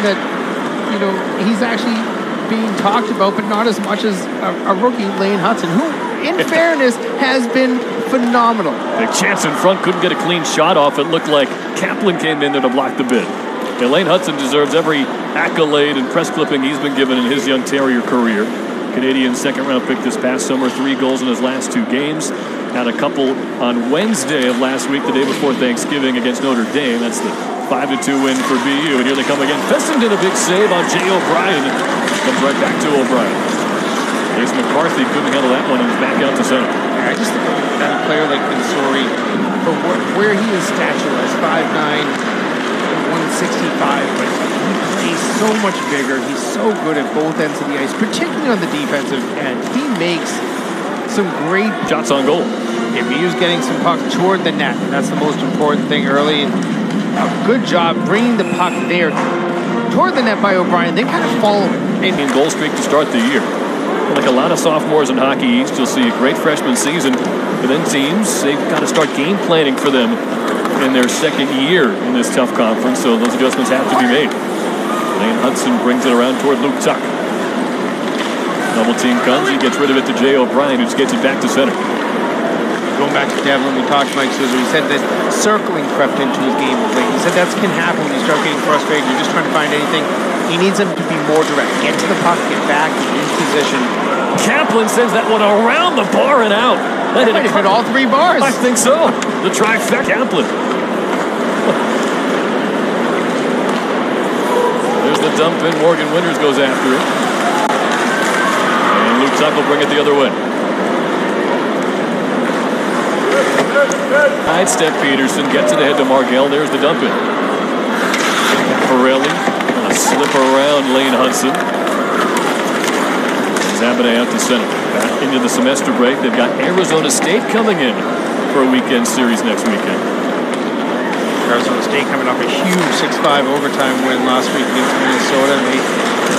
that, you know, he's actually being talked about, but not as much as a rookie, Lane Hudson, who, in fairness, has been phenomenal. Big chance in front, couldn't get a clean shot off. It looked like Kaplan came in there to block the bid. And Lane Hudson deserves every accolade and press clipping he's been given in his young Terrier career. Canadian second-round pick this past summer, 3 goals in his last 2 games. Had a couple on Wednesday of last week, the day before Thanksgiving against Notre Dame. That's the 5-2 win for BU. And here they come again. Hutson did a big save on Jay O'Brien. Comes right back to O'Brien. There's McCarthy, couldn't handle that one, and is back out to center. I just think that a player like Missouri, for where he is stature-wise, 5'9", 165, but he plays so much bigger. He's so good at both ends of the ice, particularly on the defensive end. He makes some great shots on goal. If he was getting some puck toward the net, and that's the most important thing early. And a good job bringing the puck there toward the net by O'Brien. They kind of follow it. In goal streak to start the year. Like a lot of sophomores in Hockey East, you'll see a great freshman season, but then teams, they've got to start game planning for them in their second year in this tough conference, so those adjustments have to be made. Lane Hudson brings it around toward Luke Tuch. Double team comes, he gets rid of it to Jay O'Brien, who just gets it back to center. Going back to Devlin, we talked to Mike Souza, he said that circling crept into his game of late. He said that can happen when you start getting frustrated, you're just trying to find anything. He needs him to be more direct. Get to the puck, get back, get in position. Kaplan sends that one around the bar and out. That might have hit all 3 bars. I think so. The trifecta. Kaplan. There's the dump in. Morgan Winters goes after it. And Luke Tuch will bring it the other way. Side step Peterson gets it ahead to Margell. There's the dump in. Pirelli gonna slip around Lane Hudson. Zabine out to center. Back into the semester break. They've got Arizona State coming in for a weekend series next weekend. Arizona State coming off a huge 6-5 overtime win last week against Minnesota. And they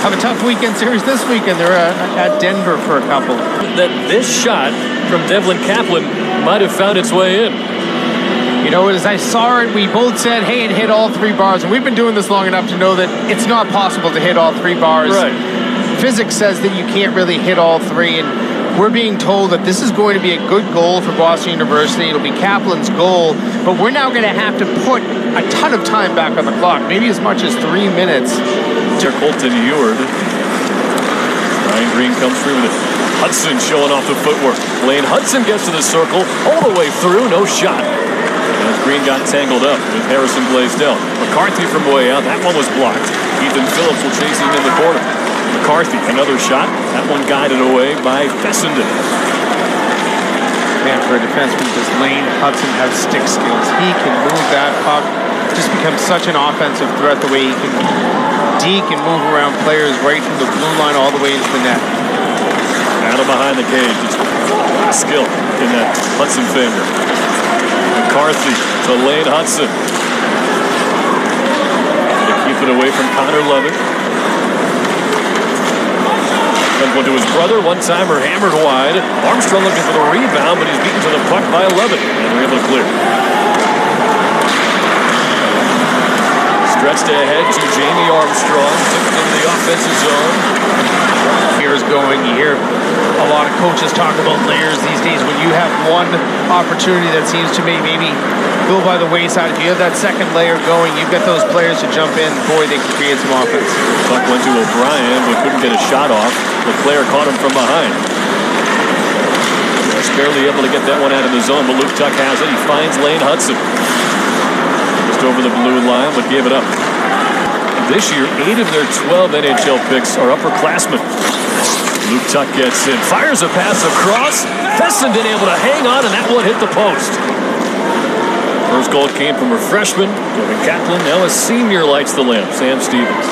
have a tough weekend series this weekend. They're at Denver for a couple. That this shot from Devlin Kaplan might have found its way in. You know, as I saw it, we both said, hey, it hit all 3 bars. And we've been doing this long enough to know that it's not possible to hit all 3 bars. Right. Physics says that you can't really hit all 3. And we're being told that this is going to be a good goal for Boston University. It'll be Kaplan's goal. But we're now going to have to put a ton of time back on the clock. Maybe as much as 3 minutes. Colton Eward. Ryan Green comes through with it. Hudson showing off the footwork. Lane Hudson gets to the circle all the way through. No shot. As Green got tangled up with Harrison Blaisdell. McCarthy from way out. That one was blocked. Ethan Phillips will chase him in the corner. McCarthy, another shot. That one guided away by Fessenden. Man, for a defenseman, does Lane Hudson have stick skills? He can move that puck. Just becomes such an offensive threat the way he can deke and move around players right from the blue line all the way into the net. Battle behind the cage. It's skill in that Hudson finger. McCarthy to Lane Hudson. To keep it away from Connor Levitt. Sends one to his brother. One-timer hammered wide. Armstrong looking for the rebound, but he's beaten to the puck by Levitt. And they're able to clear. Stretched ahead to Jamie Armstrong. Took it into the offensive zone. Here's going. You hear a lot of coaches talk about layers these days. When you have one opportunity that seems to maybe go by the wayside, if you have that second layer going, you've got those players to jump in. Boy, they can create some offense. Puck went to O'Brien, but couldn't get a shot off. LeClaire caught him from behind. Just barely able to get that one out of the zone, but Luke Tuch has it. He finds Lane Hudson. Just over the blue line, but gave it up. This year, 8 of their 12 NHL picks are upperclassmen. Luke Tuch gets in, fires a pass across. Fessenden able to hang on, and that one hit the post. First goal came from a freshman, Kevin Kaplan. Now a senior lights the lamp, Sam Stevens.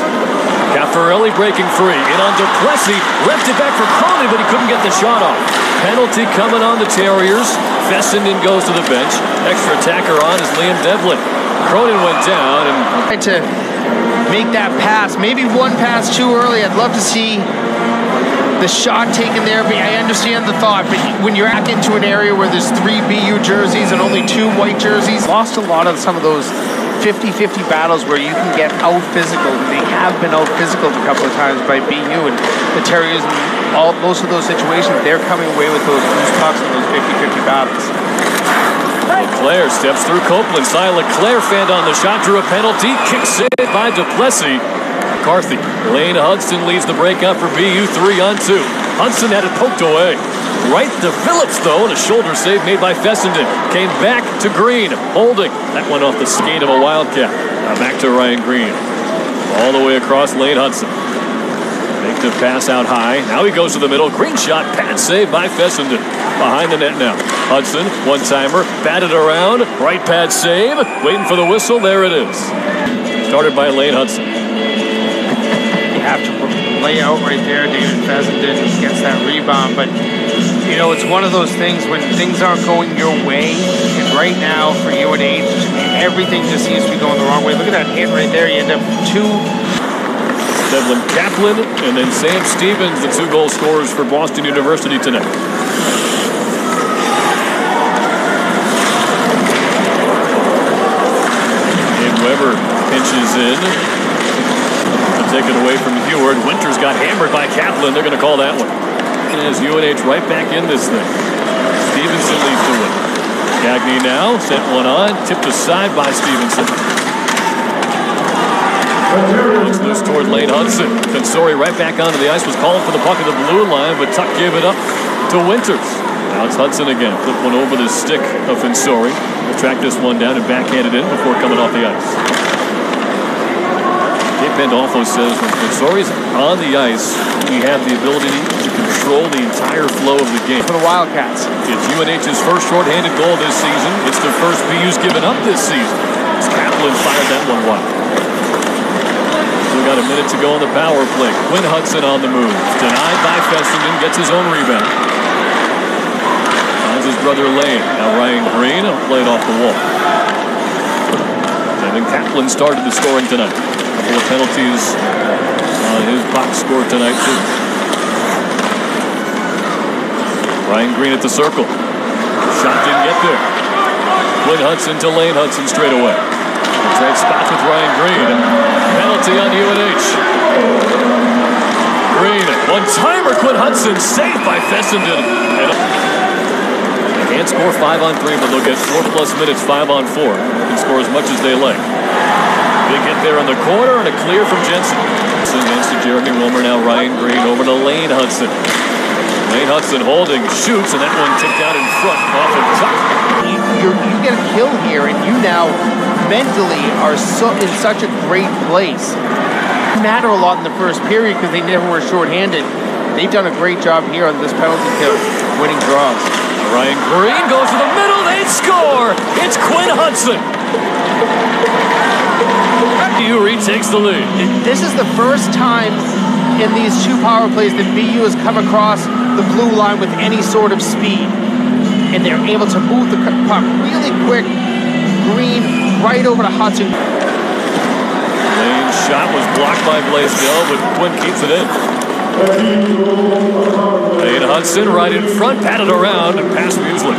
Caffarelli breaking free. In on Duplessis. Left it back for Crowley, but he couldn't get the shot off. Penalty coming on the Terriers. Fessenden goes to the bench. Extra attacker on is Liam Devlin. Cronin went down and tried to make that pass. Maybe one pass too early. I'd love to see the shot taken there, but I understand the thought. But when you're back into an area where there's 3 BU jerseys and only 2 white jerseys, lost a lot of some of those 50-50 battles where you can get out-physical. They have been out-physical a couple of times by BU, and the Terriers in most of those situations, they're coming away with those loose pucks in those 50-50 battles. Leclaire steps through Copeland. Cy Leclaire fanned on the shot, drew a penalty. Kick saved by Duplessis. McCarthy. Lane Hudson leads the breakout for BU 3-on-2. Hudson had it poked away. Right to Phillips, though, and a shoulder save made by Fessenden. Came back to Green, holding. That went off the skate of a Wildcat. Now back to Ryan Green. All the way across Lane Hudson. Make the pass out high. Now he goes to the middle. Green shot, pad save by Fessenden. Behind the net now. Hudson, one-timer, batted around. Right pad save. Waiting for the whistle. There it is. Started by Lane Hudson. You have to lay out right there. David Fessenden gets that rebound, but you know, it's one of those things when things aren't going your way, and right now for UNH, everything just seems to be going the wrong way. Look at that hit right there. You end up two. Devlin Kaplan and then Sam Stevens, the 2 goal scorers for Boston University tonight. Dave Weber pinches in to take it away from Heward. Winters got hammered by Kaplan. They're going to call that one. And as UNH right back in this thing. Stevenson leads the win. Gagne now sent one on, tipped aside by Stevenson. Looks loose toward Lane Hudson. Consori right back onto the ice, was calling for the puck at the blue line, but Tuch gave it up to Winters. Now it's Hudson again. Flip one over the stick of Consori. He'll track this one down and backhand it in before coming off the ice. Dave Pandolfo says when Consori's on the ice, we have the ability to control the entire flow of the game. For the Wildcats. It's UNH's first shorthanded goal this season. It's the first BU's given up this season. As Kaplan fired that one wide. We've got a minute to go on the power play. Quinn Hutson on the move. Denied by Fessenden. Gets his own rebound. Finds his brother Lane. Now Ryan Green played off the wall. And then Kaplan started the scoring tonight. A couple of penalties on his box score tonight too. Ryan Green at the circle. Shot didn't get there. Quinn Hutson to Lane Hudson straight away. Trade spots with Ryan Green. Penalty on UNH. Green, one-timer. Quinn Hudson saved by Fessenden. They can't score 5-on-3, but they'll get 4+ minutes 5-on-4. They can score as much as they like. Big hit there in the corner and a clear from Jensen. Against Jeremy Wilmer. Now Ryan Green over to Lane Hudson. Lane Hudson holding, shoots, and that one tipped out in front off of Tuch. You get a kill here, and you now mentally are in such a great place. It matter a lot in the first period because they never were shorthanded. They've done a great job here on this penalty kill, winning draws. Ryan Green goes to the middle. They score. It's Quinn Hudson. BU retakes the lead. This is the first time in these 2 power plays that BU has come across the blue line with any sort of speed. And they're able to move the puck really quick. Green right over to Hudson. Lane's shot was blocked by Blaisdell, but Quinn keeps it in. Lane Hudson right in front, patted around, and past Muesli.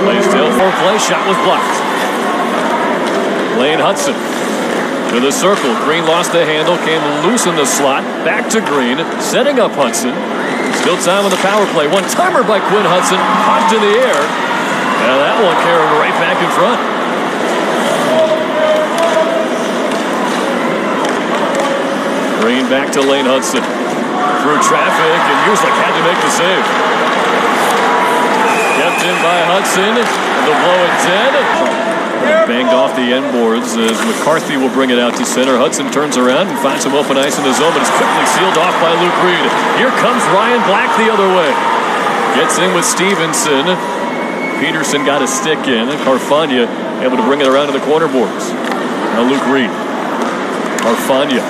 Blaisdell for play, shot was blocked. Lane Hudson to the circle. Green lost the handle, came loose in the slot. Back to Green, setting up Hudson. Still time on the power play. One-timer by Quinn Hudson, popped in the air. And that one carried right back in front. Green back to Lane Hudson. Through traffic, and Muesli had to make the save. Kept in by Hudson. The blow at 10. Banged off the end boards as McCarthy will bring it out to center. Hudson turns around and finds some open ice in the zone, but it's quickly sealed off by Luke Reed. Here comes Ryan Black the other way. Gets in with Stevenson. Peterson got a stick in. Carfagna able to bring it around to the corner boards. Now Luke Reed. Carfagna.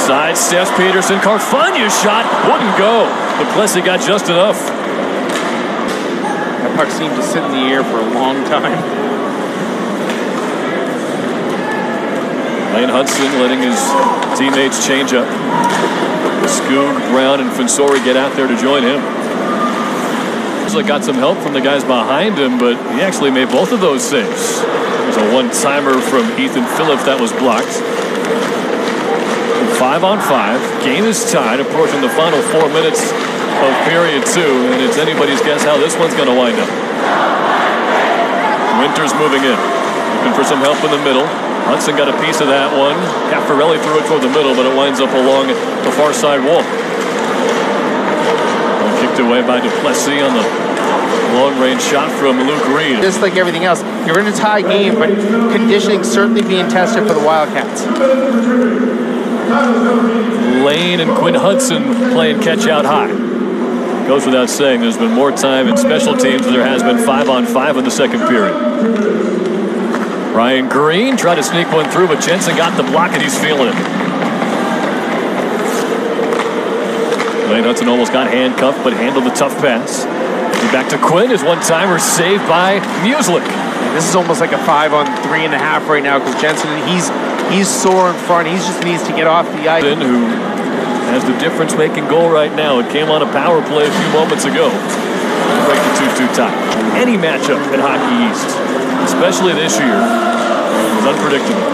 Side steps Peterson. Carfagna's shot wouldn't go. Duplessis got just enough. That puck seemed to sit in the air for a long time. Lane Hudson letting his teammates change up. Skoog, Brown, and Fensori get out there to join him. Got some help from the guys behind him, but he actually made both of those saves. There's a one-timer from Ethan Phillips that was blocked. 5-on-5. Game is tied, approaching the final 4 minutes of period 2, and it's anybody's guess how this one's going to wind up. Winters moving in, looking for some help in the middle. Hutson got a piece of that one. Caffarelli threw it toward the middle, but it winds up along the far side wall. Kicked away by Duplessis on the long-range shot from Luke Reed. Just like everything else, you're in a tie game, but conditioning certainly being tested for the Wildcats. Lane and Quinn Hudson playing catch-out high. Goes without saying, there's been more time in special teams than there has been 5-on-5 in the second period. Ryan Green tried to sneak one through, but Jensen got the block, and he's feeling it. Lane Hudson almost got handcuffed, but handled the tough pass. Back to Quinn. His one-timer saved by Muslik. This is almost like a 5-on-3.5 right now because Jensen, he's sore in front. He just needs to get off the ice. Who has the difference-making goal right now. It came on a power play a few moments ago. Break the 2-2 tie. Any matchup at Hockey East, especially this year, is unpredictable.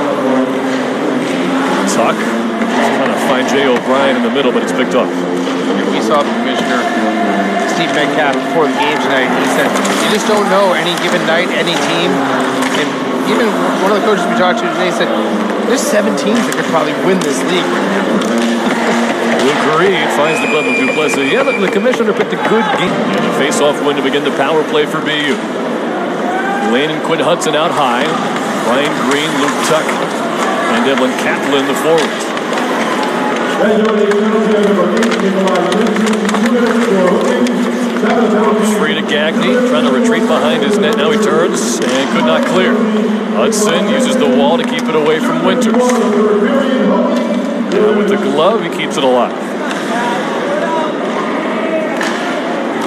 Tuch trying to find Jay O'Brien in the middle, but it's picked up. We saw the commissioner, Steve Metcalf, before the game tonight. He said, you just don't know any given night, any team. And even one of the coaches we talked to today said, there's 7 teams that could probably win this league right now. Luke Reed finds the glove of Duplessis. Yeah, but the commissioner picked a good game. And a face-off win to begin the power play for BU. Lane and Quinn Hudson out high. Ryan Green, Luke Tuch, and Devlin Kaplan the forwards. Free to Gagne, trying to retreat behind his net. Now he turns and could not clear. Hudson uses the wall to keep it away from Winters. Now with the glove, he keeps it alive.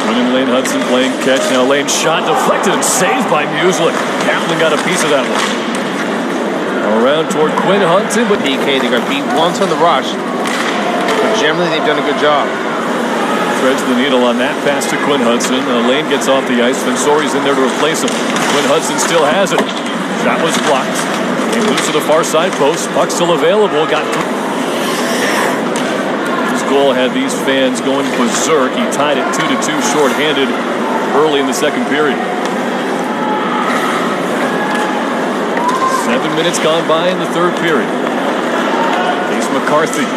Winning Lane Hudson playing catch. Now Lane shot deflected and saved by Muslik. Kaplan got a piece of that one. Around toward Quinn Hudson, but DK, they got beat once on the rush. But generally, they've done a good job. Threads the needle on that pass to Quinn Hudson. Lane gets off the ice. Fensori's in there to replace him. Quinn Hudson still has it. Shot was blocked. Came loose to the far side post. Puck still available. Got through. His goal had these fans going berserk. He tied it 2-2 shorthanded early in the second period. 7 minutes gone by in the third period. Case McCarthy.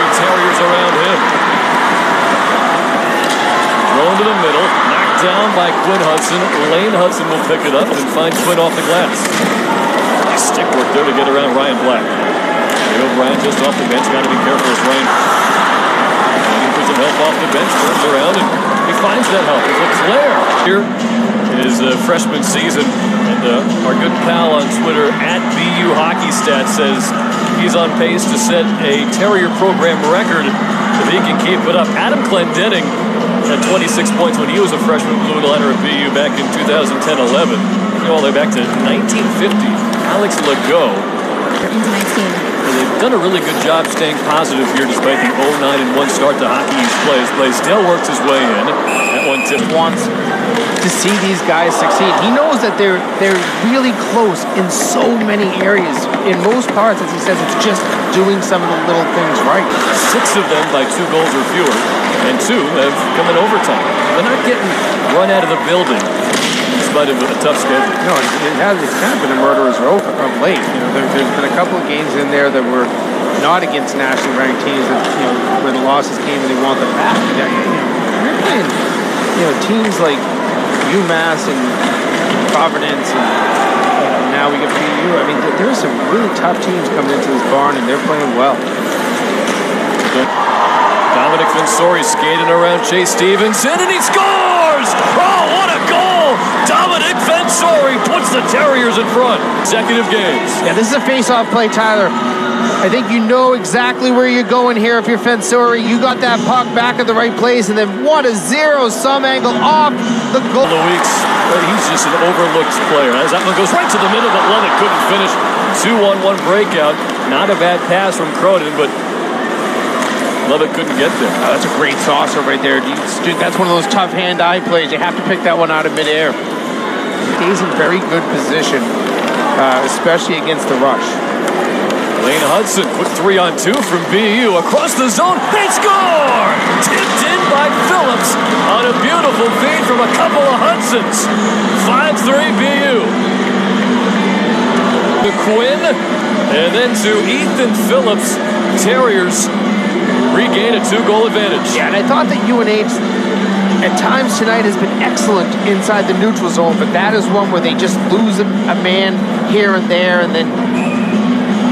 Terriers around him. Thrown to the middle, knocked down by Quinn Hudson. Lane Hudson will pick it up and find Quinn off the glass. Nice stick work there to get around Ryan Black. O'Brien just off the bench. Got to be careful as Ryan looking for some help off the bench. Turns around and he finds that help. It's Leclerc. Here is freshman season. And our good pal on Twitter, @BUHockeyStats, says he's on pace to set a Terrier program record if he can keep it up. Adam Clendenning had 26 points when he was a freshman blue liner at BU back in 2010-11. All the way back to 1950. Alex Legault. They've done a really good job staying positive here despite the 0-9-1 start to Hockey East plays. Dale works his way in. That one tip. Wants to see these guys succeed. He knows that they're really close in so many areas. In most parts, as he says, it's just doing some of the little things right. 6 of them by 2 goals or fewer, and 2 have come in overtime. They're not getting run out of the building in spite of a tough schedule. No, it's kind of been a murderer's row of late. You know, there's been a couple of games in there that were not against nationally ranked teams that, where the losses came and they want them back. You're playing, teams like UMass and Providence and now we get BU. I mean, there's some really tough teams coming into this barn and they're playing well. Dominic Fensori skating around Chase Stevenson and he scores! Oh, what a goal! Dominic Fensori puts the Terriers in front. Consecutive games. Yeah, this is a face-off play, Tyler. I think you know exactly where you're going here if you're Fensori. You got that puck back at the right place, and then what a zero-sum angle off the goal. Weeks, he's just an overlooked player. As that one goes right to the middle, but Levitt couldn't finish. 2-1-1 breakout. Not a bad pass from Cronin, but Levitt couldn't get there. Oh, that's a great saucer right there. That's one of those tough hand-eye plays. You have to pick that one out of midair. Stays in very good position, especially against the rush. Lane Hudson, quick 3-on-2 from BU. Across the zone, they score! Tipped in by Phillips on a beautiful feed from a couple of Hudsons. 5-3 BU. To Quinn, and then to Ethan Phillips. Terriers regain a 2-goal advantage. Yeah, and I thought that UNH at times tonight has been excellent inside the neutral zone, but that is one where they just lose a man here and there, and then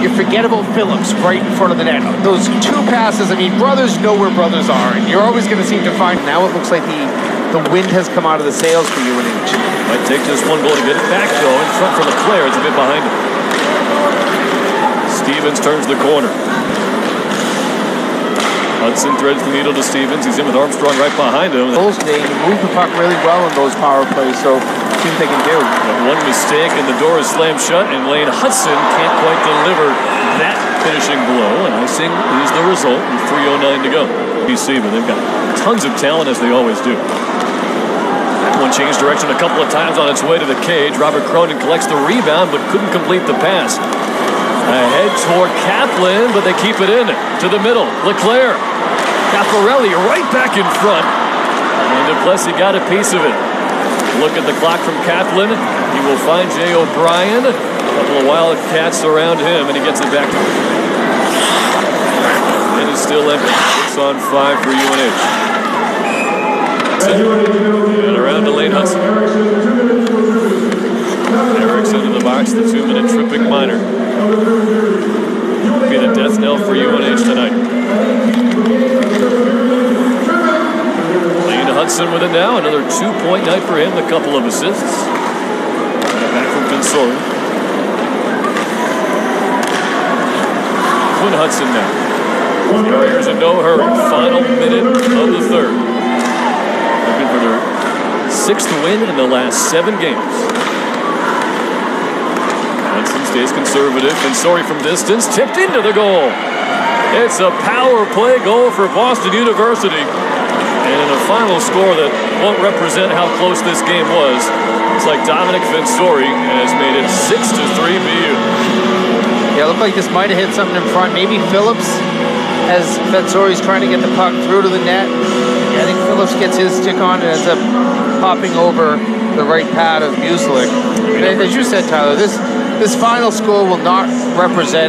you forget about Phillips right in front of the net. Those 2 passes, I mean, brothers know where brothers are, and you're always going to seem to find. Now it looks like the wind has come out of the sails for UNH. Might take just 1 goal to get it back, though. In front for LeClaire, it's a bit behind him. Stevens turns the corner. Hudson threads the needle to Stevens. He's in with Armstrong right behind him. They move the puck really well in those power plays, so see what they can do. But one mistake and the door is slammed shut, and Lane Hudson can't quite deliver that finishing blow, and icing is the result with 3:09 to go. BC, but they've got tons of talent, as they always do. That one changed direction a couple of times on its way to the cage. Robert Cronin collects the rebound, but couldn't complete the pass. Ahead toward Kaplan, but they keep it in to the middle. LeClaire, Caffarelli right back in front, and Duplessis got a piece of it. Look at the clock from Kaplan. He will find Jay O'Brien. A couple of Wildcats around him, and he gets it back. And it's still empty. 6-on-5 for UNH. And around to Lane Hudson. Erickson in the box, the 2-minute tripping minor. Be the death knell for UNH tonight. Lane Hudson with it now. Another 2-point night for him. A couple of assists. Back from Pensori. Quinn Hudson now. Warriors in no hurry. Final minute of the third. Looking for their 6th win in the last 7 games. Hudson stays conservative. Pensori from distance. Tipped into the goal. It's a power play goal for Boston University. And in a final score that won't represent how close this game was, it's like Dominic Pensori has made it 6-3 BU. Yeah, it looked like this might have hit something in front. Maybe Phillips, as Pensori's trying to get the puck through to the net. Yeah, I think Phillips gets his stick on and ends up popping over the right pad of Muselic. As you said, Tyler, this final score will not represent